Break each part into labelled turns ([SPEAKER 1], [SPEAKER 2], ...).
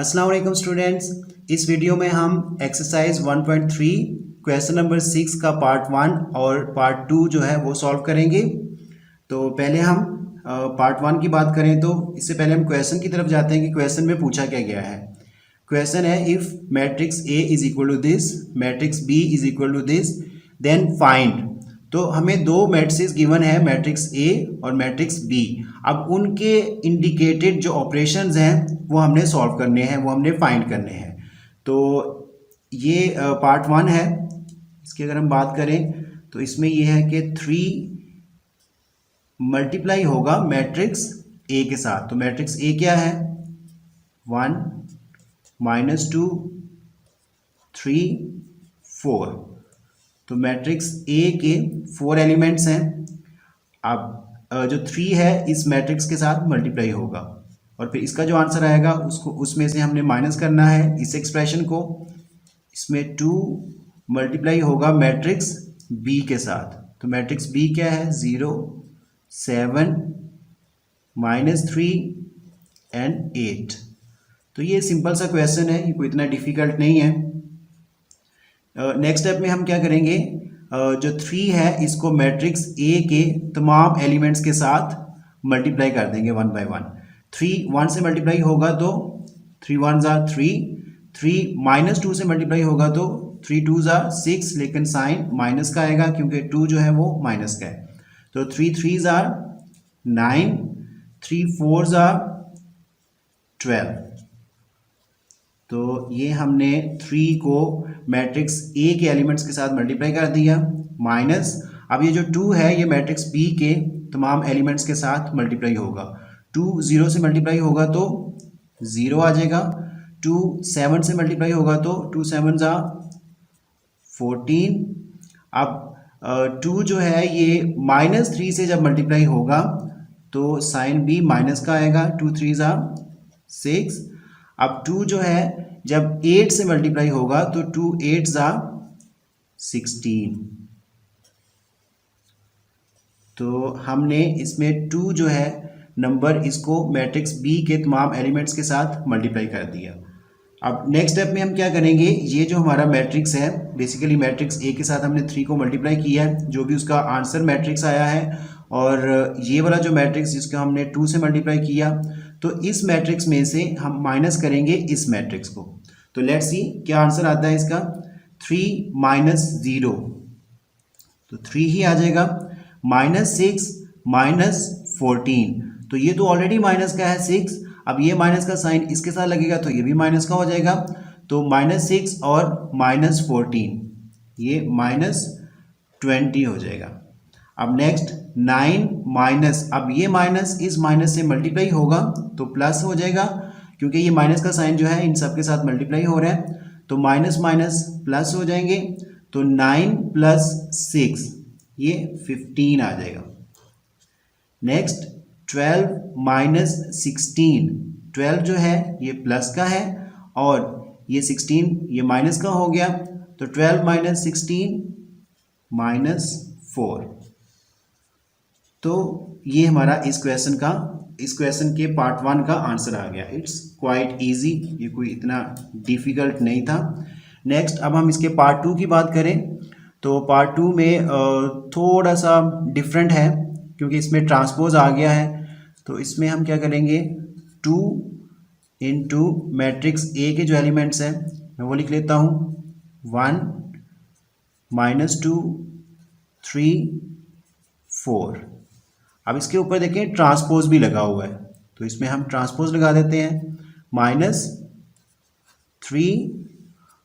[SPEAKER 1] अस्सलाम वालेकुम स्टूडेंट्स। इस वीडियो में हम एक्सरसाइज 1.3 क्वेश्चन नंबर 6 का पार्ट 1 और पार्ट 2 जो है वो सॉल्व करेंगे। तो पहले हम पार्ट 1 की बात करें तो इससे पहले हम क्वेश्चन की तरफ जाते हैं कि क्वेश्चन में पूछा क्या गया है। क्वेश्चन है if matrix A is equal to this, matrix B is equal to this, then find. तो हमें दो मैट्रिक्स गिवन है, मैट्रिक्स ए और मैट्रिक्स बी। अब उनके इंडिकेटेड जो ऑपरेशंस हैं वो हमने सॉल्व करने हैं, वो हमने फाइंड करने हैं। तो ये पार्ट 1 है। इसकी अगर हम बात करें तो इसमें ये है कि 3 मल्टीप्लाई होगा मैट्रिक्स ए के साथ। तो मैट्रिक्स ए क्या है? 1 -2 3 4। तो मैट्रिक्स ए के 4 एलिमेंट्स हैं। अब जो 3 है इस मैट्रिक्स के साथ मल्टीप्लाई होगा और फिर इसका जो आंसर आएगा उसको उसमें से हमने माइनस करना है इस एक्सप्रेशन को। इसमें 2 मल्टीप्लाई होगा मैट्रिक्स बी के साथ। तो मैट्रिक्स बी क्या है? 0 7 -3 एंड 8। तो ये सिंपल सा क्वेश्चन है, ये कोई इतना डिफिकल्ट नहीं है। नेक्स्ट स्टेप में हम क्या करेंगे, जो 3 है इसको मैट्रिक्स ए के तमाम एलिमेंट्स के साथ मल्टीप्लाई कर देंगे 1 बाय 1। 3 1 से मल्टीप्लाई होगा तो 3 1 ज़ा 3, 3 -2 से मल्टीप्लाई होगा तो 3 2 ज़ा 6, लेकिन साइन माइनस का आएगा क्योंकि 2 जो है वो माइनस का है। तो 3 3 ज़ा 9, 3 4 ज़ा 12। तो ये हमने 3 को मैट्रिक्स ए के एलिमेंट्स के साथ मल्टीप्लाई कर दिया, माइनस अब ये जो 2 है ये मैट्रिक्स बी के तमाम एलिमेंट्स के साथ मल्टीप्लाई होगा। 2 0 से मल्टीप्लाई होगा तो 0 आ जाएगा। 2 7 से मल्टीप्लाई होगा तो 2 7 ज़ा 14। अब 2 जो है ये -3 से जब मल्टीप्लाई होगा तो साइन भी माइनस का आएगा। 2 3 ज़ा 6। अब 2 जो है जब 8 से मल्टीप्लाई होगा तो 2 8 ज़ा 16। तो हमने इसमें 2 जो है नंबर इसको मैट्रिक्स बी के तमाम एलिमेंट्स के साथ मल्टीप्लाई कर दिया। अब नेक्स्ट स्टेप में हम क्या करेंगे, ये जो हमारा मैट्रिक्स है बेसिकली मैट्रिक्स ए के साथ हमने 3 को मल्टीप्लाई किया है, जो भी उसका आंसर मैट्रिक्स आया है, और ये वाला जो मैट्रिक्स जिसको हमने 2 से मल्टीप्लाई किया, तो इस मैट्रिक्स में से हम माइनस करेंगे इस मैट्रिक्स को। तो लेट्स सी क्या आंसर आता है इसका। 3 - 0 तो 3 ही आ जाएगा। -6 -14 तो ये तो ऑलरेडी माइनस का है 6। अब ये माइनस का साइन इसके साथ लगेगा तो ये भी माइनस का हो जाएगा। तो -6 और -14 ये -20 हो जाएगा। अब नेक्स्ट 9 माइनस, अब ये माइनस इस माइनस से मल्टीप्लाई होगा तो प्लस हो जाएगा क्योंकि ये माइनस का साइन जो है इन सब के साथ मल्टीप्लाई हो रहा है। तो माइनस माइनस प्लस हो जाएंगे। तो 9 + 6 ये 15 आ जाएगा। नेक्स्ट 12 - 16, 12 जो है ये प्लस का है और ये 16 ये माइनस का हो गया। तो 12 - 16 -4। तो ये हमारा इस क्वेश्चन के पार्ट 1 का आंसर आ गया। इट्स क्वाइट इजी, ये कोई इतना डिफ़िकल्ट नहीं था। नेक्स्ट अब हम इसके पार्ट 2 की बात करें तो पार्ट 2 में थोड़ा सा डिफरेंट है क्योंकि इसमें ट्रांसपोज आ गया है। तो इसमें हम क्या करेंगे, 2 इंटू मैट्रिक्स ए के जो एलिमेंट्स हैं मैं वो लिख लेता हूँ। 1 -2 3 4। अब इसके ऊपर देखें ट्रांसपोज भी लगा हुआ है तो इसमें हम ट्रांसपोज लगा देते हैं। -3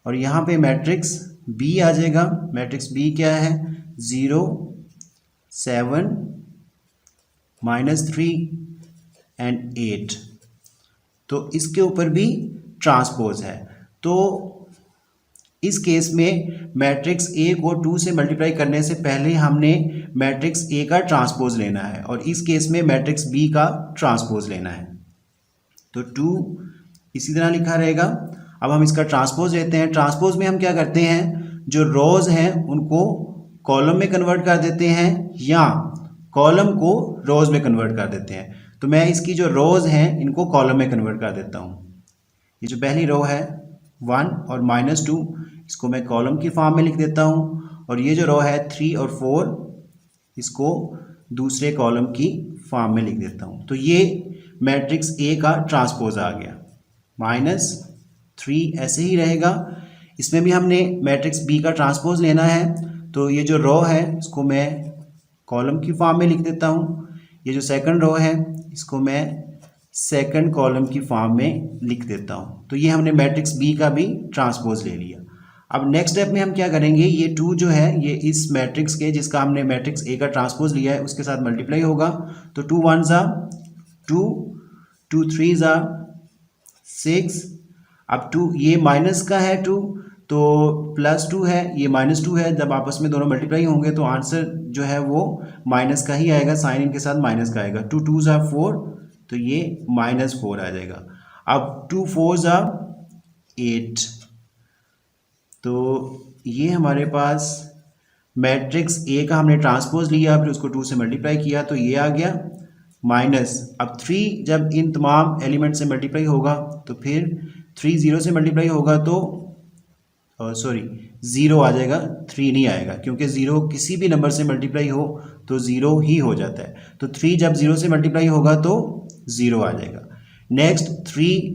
[SPEAKER 1] और यहाँ पे मैट्रिक्स बी आ जाएगा। मैट्रिक्स बी क्या है? 0 7 -3 एंड 8। तो इसके ऊपर भी ट्रांसपोज है। तो इस केस में मैट्रिक्स ए को 2 से मल्टीप्लाई करने से पहले हमने मैट्रिक्स ए का ट्रांसपोज लेना है और इस केस में मैट्रिक्स बी का ट्रांसपोज लेना है। तो 2 इसी तरह लिखा रहेगा। अब हम इसका ट्रांसपोज लेते हैं। ट्रांसपोज में हम क्या करते हैं, जो रोज हैं उनको कॉलम में कन्वर्ट कर देते हैं या कॉलम को रोज में कन्वर्ट कर देते हैं। तो मैं इसकी जो रोज हैं इनको कॉलम में कन्वर्ट कर देता हूँ। ये जो पहली रो है 1 और -2 इसको मैं कॉलम की फॉर्म में लिख देता हूँ, और ये जो रो है 3 और 4 इसको दूसरे कॉलम की फॉर्म में लिख देता हूँ। तो ये मैट्रिक्स ए का ट्रांसपोज आ गया। -3 ऐसे ही रहेगा। इसमें भी हमने मैट्रिक्स बी का ट्रांसपोज लेना है, तो ये जो रो है इसको मैं कॉलम की फॉर्म में लिख देता हूँ। ये जो सेकंड रो है इसको मैं सेकंड कॉलम की फॉर्म में लिख देता हूँ। तो ये हमने मैट्रिक्स बी का भी ट्रांसपोज ले लिया। अब नेक्स्ट स्टेप में हम क्या करेंगे, ये 2 जो है ये इस मैट्रिक्स के जिसका हमने मैट्रिक्स ए का ट्रांसपोज लिया है उसके साथ मल्टीप्लाई होगा। तो 2 1s are 2, 2 3s are 6। अब 2 ये माइनस का है 2 तो +2 है, ये -2 है। जब आपस में दोनों मल्टीप्लाई होंगे तो आंसर जो है वो माइनस का ही आएगा, साइन इनके साथ माइनस का आएगा। 2 2s are 4 तो ये -4 आ जाएगा। अब 2 4s are 8। तो ये हमारे पास मैट्रिक्स ए का हमने ट्रांसपोज लिया, फिर उसको 2 से मल्टीप्लाई किया तो ये आ गया माइनस। अब 3 जब इन तमाम एलिमेंट से मल्टीप्लाई होगा तो फिर 3 0 से मल्टीप्लाई होगा तो सॉरी 0 आ जाएगा, 3 नहीं आएगा, क्योंकि 0 किसी भी नंबर से मल्टीप्लाई हो तो 0 ही हो जाता है। तो 3 जब 0 से मल्टीप्लाई होगा तो 0 आ जाएगा। नेक्स्ट 3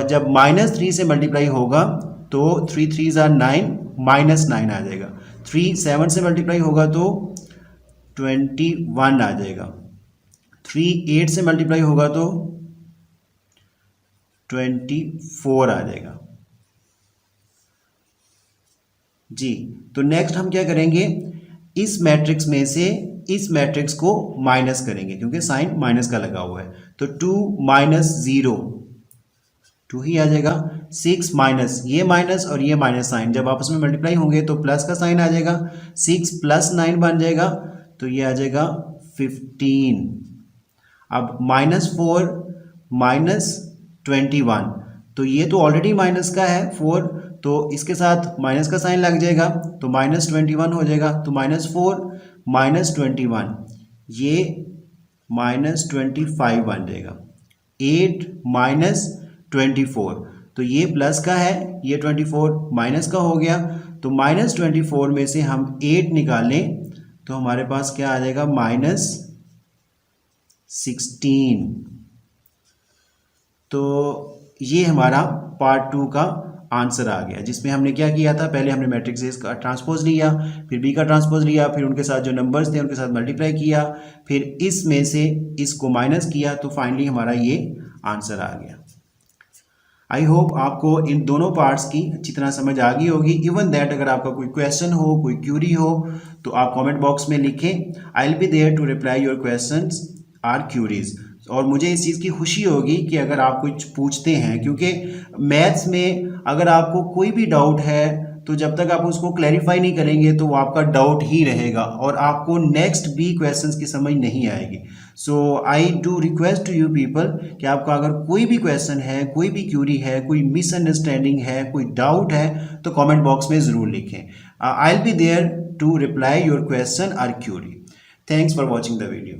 [SPEAKER 1] जब -3 से मल्टीप्लाई होगा तो 3 3s are 9, -9 आ जाएगा। 3 7 से मल्टीप्लाई होगा तो 21 आ जाएगा। 3 8 से मल्टीप्लाई होगा तो 24 आ जाएगा जी। तो नेक्स्ट हम क्या करेंगे, इस मैट्रिक्स में से इस मैट्रिक्स को माइनस करेंगे क्योंकि साइन माइनस का लगा हुआ है। तो 2 -0 2 ही आ जाएगा। 6 माइनस ये माइनस और ये माइनस साइन जब आपस में मल्टीप्लाई होंगे तो प्लस का साइन आ जाएगा। 6 + 9 बन जाएगा तो ये आ जाएगा 15। अब -4 -21 तो ये तो ऑलरेडी माइनस का है 4, तो इसके साथ माइनस का साइन लग जाएगा तो -21 हो जाएगा। तो -4 -21 ये -25 बन जाएगा। 8 -24 तो ये प्लस का है, ये 24 माइनस का हो गया। तो -24 में से हम 8 निकालें तो हमारे पास क्या आ जाएगा, -16। तो ये हमारा पार्ट 2 का आंसर आ गया, जिसमें हमने क्या किया था, पहले हमने मैट्रिक्स ए का ट्रांसपोज लिया, फिर बी का ट्रांसपोज लिया, फिर उनके साथ जो नंबर्स थे उनके साथ मल्टीप्लाई किया, फिर इसमें से इसको माइनस किया, तो फाइनली हमारा ये आंसर आ गया। आई होप आपको इन दोनों पार्ट्स की अच्छी तरह समझ आ गई होगी। इवन दैट अगर आपका कोई क्वेश्चन हो, कोई क्यूरी हो तो आप कमेंट बॉक्स में लिखें। I will be there to reply your questions or queries. और मुझे इस चीज़ की खुशी होगी कि अगर आप कुछ पूछते हैं, क्योंकि मैथ्स में अगर आपको कोई भी डाउट है तो जब तक आप उसको क्लैरिफाई नहीं करेंगे तो वो आपका डाउट ही रहेगा और आपको नेक्स्ट भी क्वेश्चंस की समझ नहीं आएगी। So I do request to you people कि आपका अगर कोई भी क्वेश्चन है, कोई भी क्यूरी है, कोई मिसअंडरस्टैंडिंग है, कोई डाउट है तो कमेंट बॉक्स में ज़रूर लिखें। I will be there to reply your question or query. Thanks for watching the video.